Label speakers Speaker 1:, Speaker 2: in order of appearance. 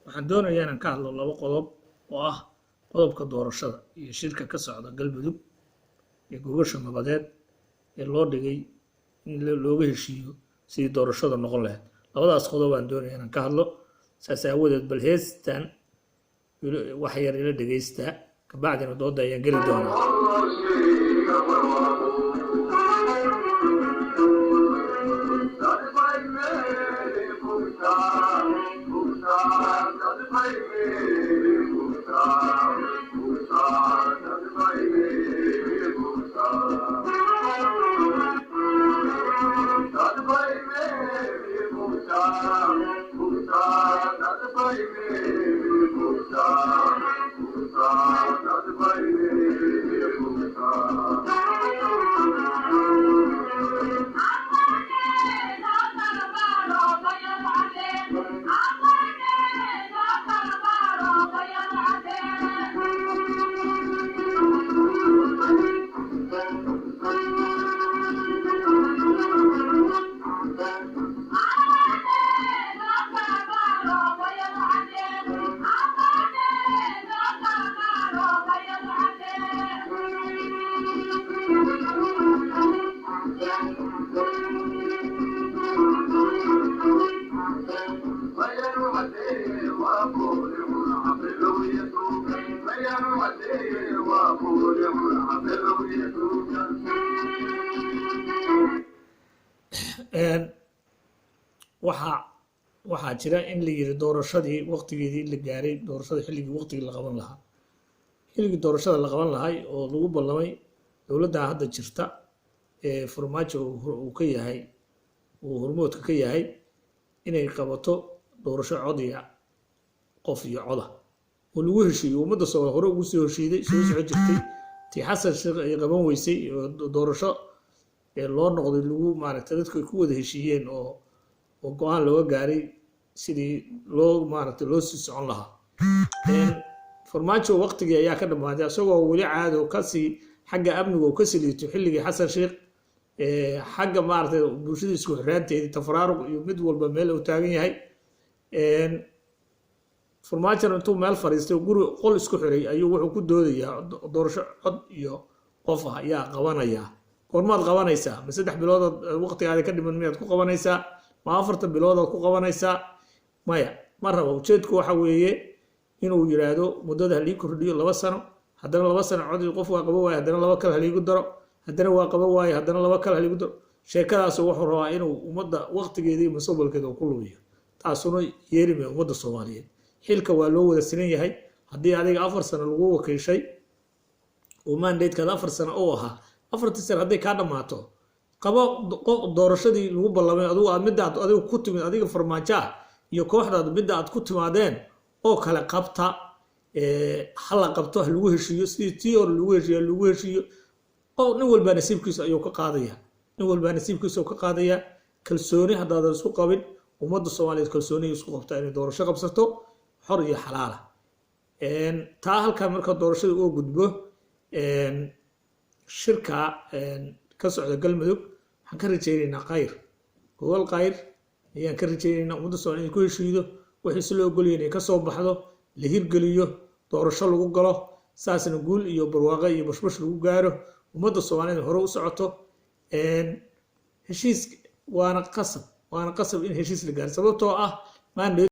Speaker 1: waxaan doonayaa inaan ka hadlo laba qodob oo ah qodobka doorashada iyo shirka ka socda galmudug ee gogosha nabadeed ee loo dhigay in looga heshiiyo sidii doorashada noqon lahayd. labadaas qodob aan doonayaa inaan ka hadlo, saas aawadeed bal heestan wax yar ila dhegaysta, kabacdina dooda ayaan geli doonaa. waxaa jira in la yiri doorashadii waqtigeedii la gaaray, doorashada xilligii waqtigii la qaban lahaa, xilligii doorashada la qaban lahay oo lagu ballamay dowladda hadda jirta ee farmaajo uu ka yahay, uu hormoodka ka yahay inay qabato doorasho cod iyo qof iyo coda oo lagu heshiiyo. ummadda Soomaaliya hore ugu soo heshiiday soo jirtay tii xasan sheekh ay qaban weysay doorasho ee loo noqday lagu maaragtay dadku ay ku wada heshiiyeen oo go'aan looga gaaray sidii loo maaragtay loo sii socon lahaa. farmaajo waqtigii ayaa ka dhamaaday asagoo weli caado kasii xagga amniga oo ka siliito xilligii xasan sheekh xagga maaragtay bulshada isku xiraanteedii tafaraaruq iyo mid walba meel uu taagan yahay. farmaajo intuu meel fariistay guri qol isku xiray ayuu wuxuu ku doodayaa doorasho cod iyo qof ah ayaa qabanaya. goormaad qabanaysaa? ma 3 bilood waqtigaada ka dhiman miyaad ku qabanaysaa? ma 4 bilood ku qabanaysaa? maya, ma rabo. ujeedku waxa weeye inuu yiraahdo muddada halii kordhiyo 2 sano, haddana 2 sano cod qof waa qabo waay, haddana 2 kale haliigu daro, haddana waa qabo waay, haddana 2 kale haliigu daro. sheekadaas wuxuu rabaa inuu ummadda waqtigeedii iyo mustaqbalkeeda ku lumiyo, taasuna yeerime ummadda Soomaaliyeed. xilka waa loo wada sinan yahay. haddii adiga 4 sano lagu wakiishay oo mandate-kaada 4 sano oo ahaa, 4 sano hadday ka dhamaato qabo doorashadii lagu ballamay midda aad ku timid adiga farmaajo iyo kooxdaada midda aad ku timaadeen oo kale qabta. hala qabto, ha lagu heshiiyo sidii tii hore lagu heshiiyo oo nin walba nasiibkiisa ayuu ka qaadaya, nin walba nasiibkiisa ka qaadaya. kalsooni haddaadan isku qabin, ummadda Soomaaliyeed kalsooni isku qabta inay doorasho qabsato xor iyo xalaal ah. taa halkaa marka doorashada uu gudbo shirka ka socda galmudug waxaan ka rajaynaynaa khayr, gobol khayr ayaan ka rajaynaynaa. ummadda Soomaaliyeed inay ku heshiido, wixii si loo goliyay inay ka soo baxdo, la hirgeliyo, doorasho lagu galo, saasna guul iyo barwaaqo iyo bashbash lagu gaaro, ummadda Soomaaliyeed hore u socoto. heshiis waana qasab in heshiis la gaaro, sababtoo ah